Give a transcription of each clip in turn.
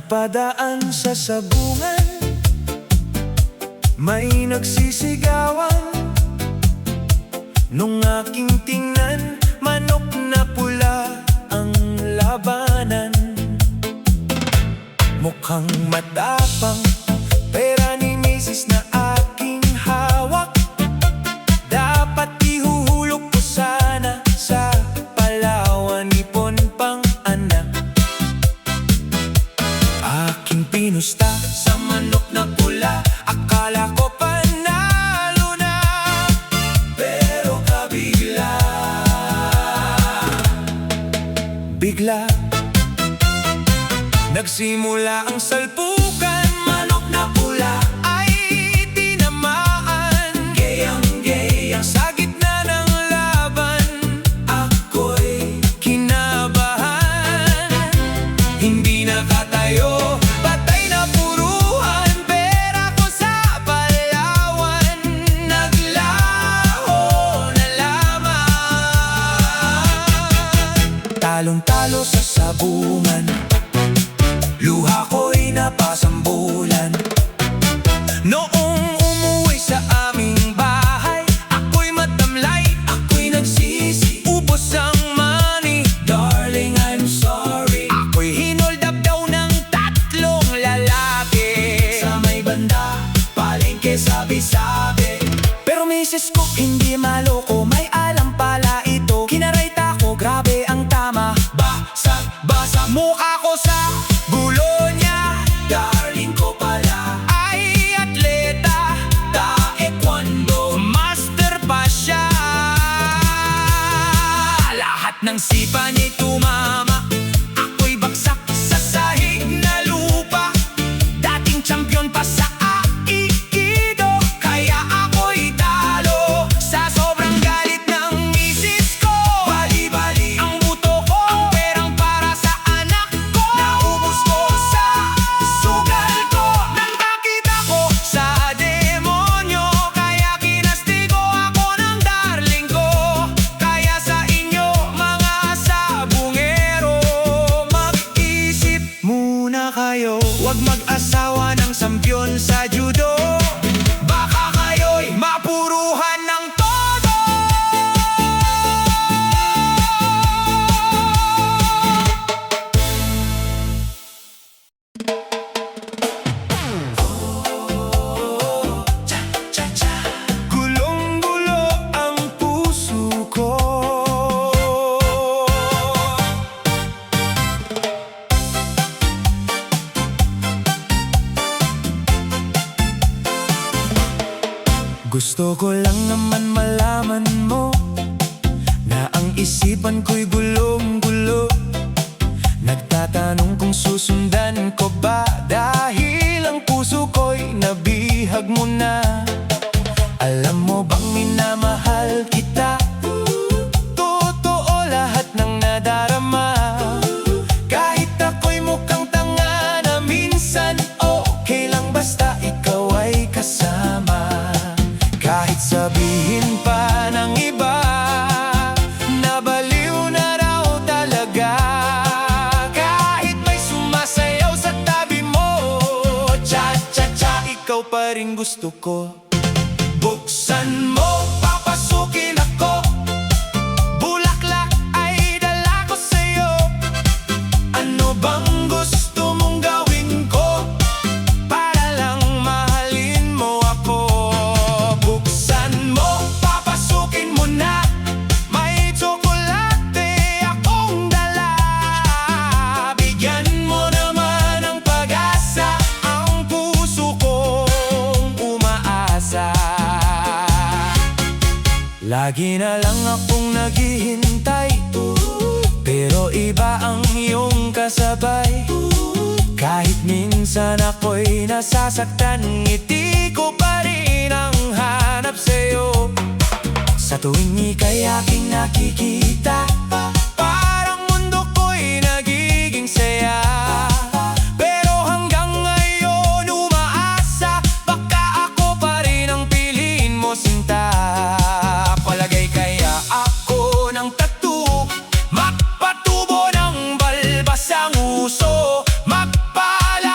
Nagpadaan sa sabungan, may nagsisigawan. Nung aking tingnan, manok na pula ang labanan. Mukhang matapang, pera ni misis na aking hawak. Dapat ihuhulog ko sana sa Palawan, ipon pang anak. Aking pinusta sa manok na pula, akala ko panalo na, pero bigla nagsimula ang salpukan. Manok na pula ay tinamaan, gayang-gayang sa gitna ng laban. Ako'y kinabahan, hindi nakatayo, patay na puruhan. Pera ko sa Palawan, naglaho na lamang. Talong-talo sa sabungan, luha ko'y napasambulan. Noong umuwi sa aming bahay, ako'y matamlay, ako'y nagsisi. Ubos ang money, darling, I'm sorry. Ako'y hinold up daw ng tatlong lalaki sa may banda, palengke, sabi-sabi. Pero misis ko hindi maloko, may alam pala ito. Kinarayta ko, grabe ang tama. Basa mukha ko sa bulo niya, darling ko pala ay atleta, taekwondo master pa siya. Lahat ng sipa niya tumama, ako'y bagsak sa sahig na lupa. Dating champion pa sa aikido, kaya ako'y talo. Sa sobrang galit ng misis ko, bali-bali ang buto ko. Ang perang para sa anak ko, naubos ko sa sugal ko. Nang nakita ko sa demonyo, kaya kinastigo ako ng darling ko. Kaya sa inyo mga sabungero, mag-isip muna kayo, huwag mag-asawa ng sampyon sa judo. Baka kayo'y mapuruhan ng todo. Gulong-gulo ang puso ko. Gusto ko lang naman malaman mo na ang isipan ko'y gulong-gulo. Nagtatanong kung susundan ko ba, dahil ang puso ko'y nabihag mo na. Alam mo bang minamahal kita? Totoo lahat ng nadarama. Kahit ako'y mukhang tanga na minsan, okay lang basta ikaw ay kasama. Kahit sabihin pa ng iba, nabaliw na raw talaga. Kahit may sumasayaw sa tabi mo, cha-cha-cha, ikaw pa rin gusto ko. Buksan mo, papasukin ako. Bulaklak ay dala ko sa'yo. Ano bang gusto mong gawin ko para lang mahalin mo ako? Buksan mo, papasukin mo na. May tsokolate akong dala. Bigyan mo naman ng pag-asa ang puso kong umaasa. Lagi na lang akong naghihintay, pero iba ang iyong kasabay. Kahit minsan ako'y nasasaktan, ngiti ko pa rin ang hanap sa'yo. Sa tuwing ika'y aking nakikita, parang mundo ko'y nagiging saya. Pero hanggang ngayon umaasa, baka ako pa rin ang piliin mo, sinta. Palagay kaya ako ng tattoo, magpatubo ng balbas ang uso, magpala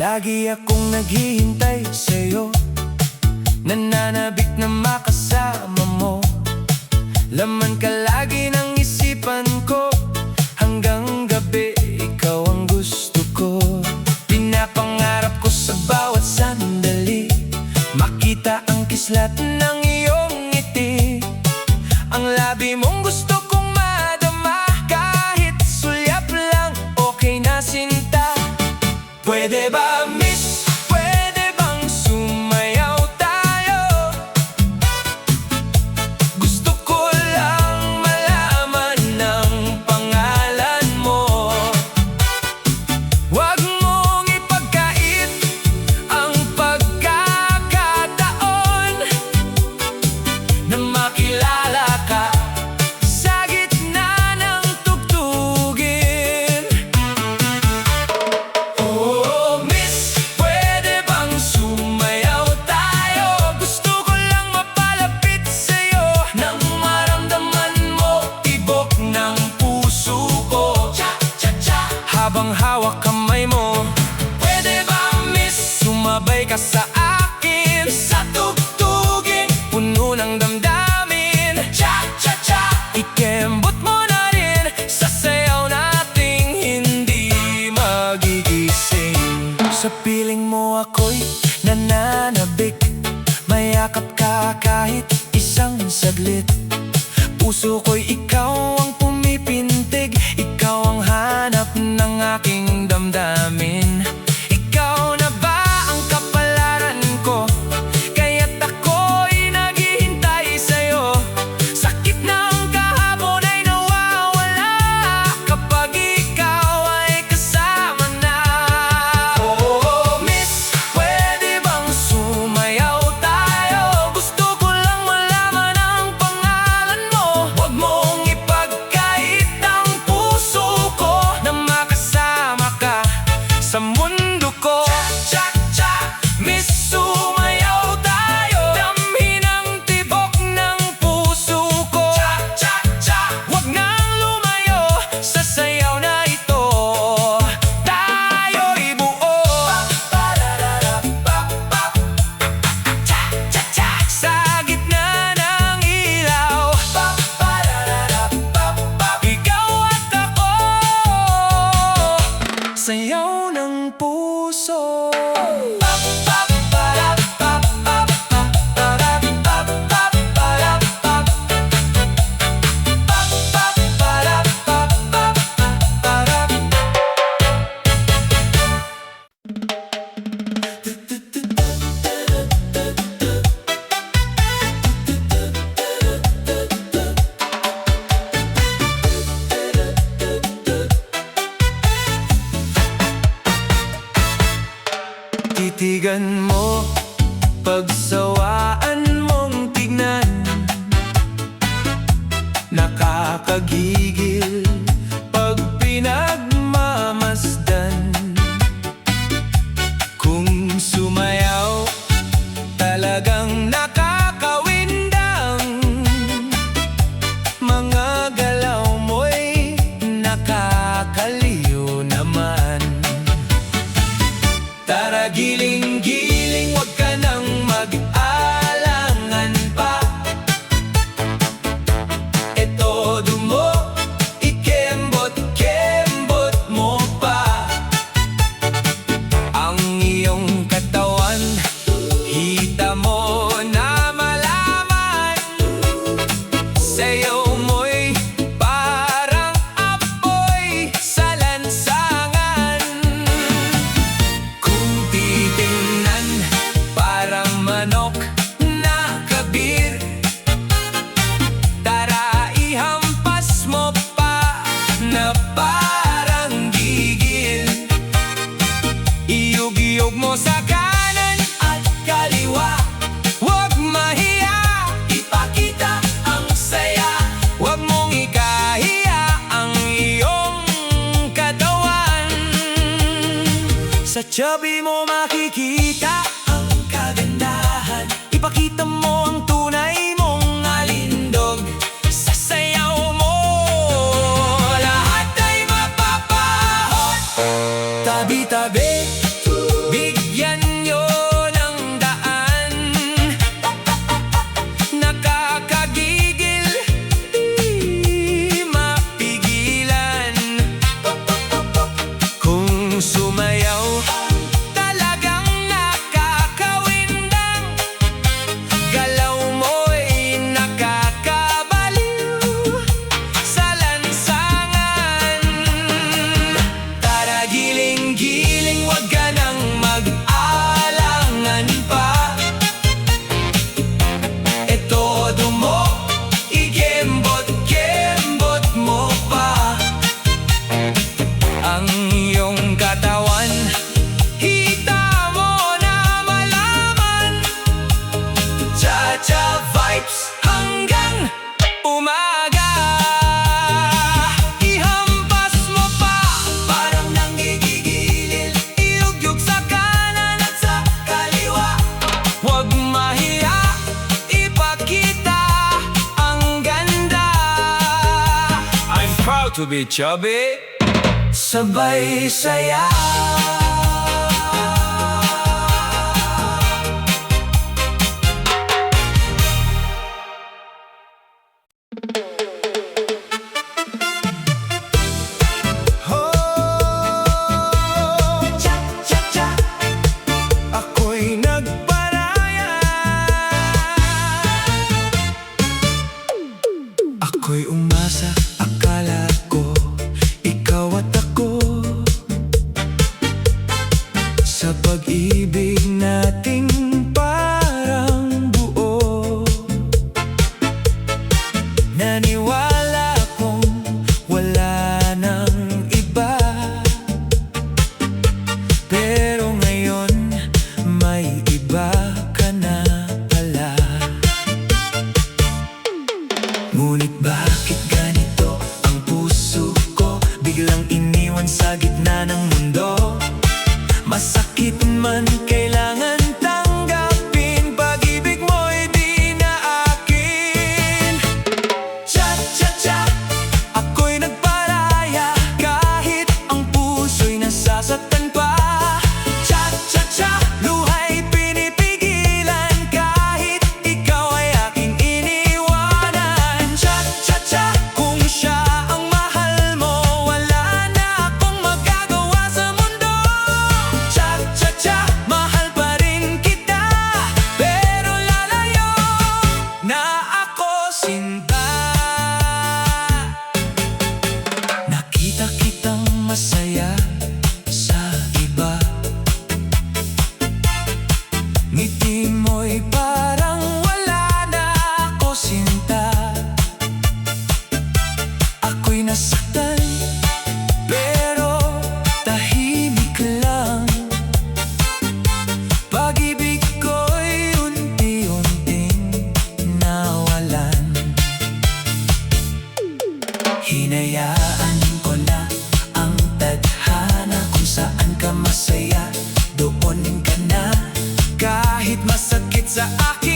Lagi akong naghihintay sa'yo, nananabik na makasama mo. Laman ka lagi ng isipan ko, hanggang gabi ikaw ang gusto ko. Pinapangarap ko sa bawat sandali, makita ang kislat ng iyong ngiti. Ang labi mong gusto kong madama, kahit sulyap lang okay na sinta. Pwede ba miss? Pwede bang sumayaw tayo? Gusto ko lang malaman ang pangalan mo. Huwag mong ipagkait ang pagkakataon na makilala ka sa gitna ng tugtugin. Oh, miss, pwede bang sumayaw tayo? Gusto ko lang mapalapit sa'yo, nang maramdaman mo tibok ng puso ko. Cha-cha-cha, habang hawak kamay mo. Pwede ba miss, sumabay ka sa akin sa tugtugin puno ng damdamin. Cha-cha-cha, ikembot mo na rin sa sayaw nating hindi magigising. Sa piling mo ako'y nananabik, mayakap ka kahit isang saglit. Puso ko'y ikaw ang pumipintig, ikaw ang hanap ng aking damdamin. Ikaw na ba ang kapalaran ko? Kaya't ako'y naghihintay sa'yo. Sakit ng kahapon ay nawawala kapag ikaw ay kasama na. Oh, miss, pwede bang sumayaw tayo? Gusto ko lang malaman ang pangalan mo. Huwag mong ipagkait ang puso ko na makasama ka sa mundo ko. Cha-cha-cha, miss, sumayaw tayo. Damhin ang tibok ng puso ko. Cha-cha-cha, huwag nang lumayo sa sayaw na ito. Tayo'y buo. Pa-pa-ra-ra-ra-pa-pa. Cha-cha-cha, sa gitna ng ilaw. Pa-pa-ra-ra-ra-pa-pa. Ikaw at ako, sayaw ng puso. Titigan mo, pagsawaan mong tignan, nakakagigil pag pinagmamasdan. Kung sumayaw, talagang nakakawindang. Mga galaw mo'y nakakaliw naman. Tara giling-giling, wag ka nang mag-alangan pa. Eto mo, ikembot-kembot mo pa. Ang iyong katawan, hita mo na malaman. Sayaw mo'y parang apoy sa lansangan. Kung titingnan, parang manok na kabir. Tara ihampas mo pa na parang gigil. Iyog-iyog mo sa kanan at kaliwa. Huwag mahiya, ipakita ang saya. Huwag mong ikahiya ang iyong katawan. Sa chubby mo makikita ang kagandahan. Ipakita mo ang tunay mong alindog. Sa sayaw mo, lahat ay mapapahot. Tabi-tabi, to be chubby? Sabay saya. Ako'y nagparaya. Ako'y umasa, akala ko ikaw at ako sa pag-ibig nating parang buo. Naniwala kong wala nang iba, pero ngayon may iba ka na pala. Ngunit bakit ganito ang puso ko, biglang iniwan sa gitna ng mundo? Masakit man kailangan tanggapin, pag-ibig mo'y di na akin. Cha-cha-cha, ako'y nagparaya kahit ang puso'y nasasaktan pa. Cha-cha-cha, luha'y pinipigilan kahit ikaw ay aking iniwanan. Cha-cha-cha, kung siya ang mahal mo, wala na akong magagawa sa mundo. Cha-cha-cha, mahal pa rin kita, pero lalayo na ako, sinta. Nakita kitang masaya sa iba, ngiti mo'y parang wala na ako, sinta. Ako'y nasaktan, pero tahimik lang. Pag-ibig ko'y unti-unting nawalan. Hinayaan ko na ang tadhana, kung saan ka masaya, doon ka na. Kahit masakit sa akin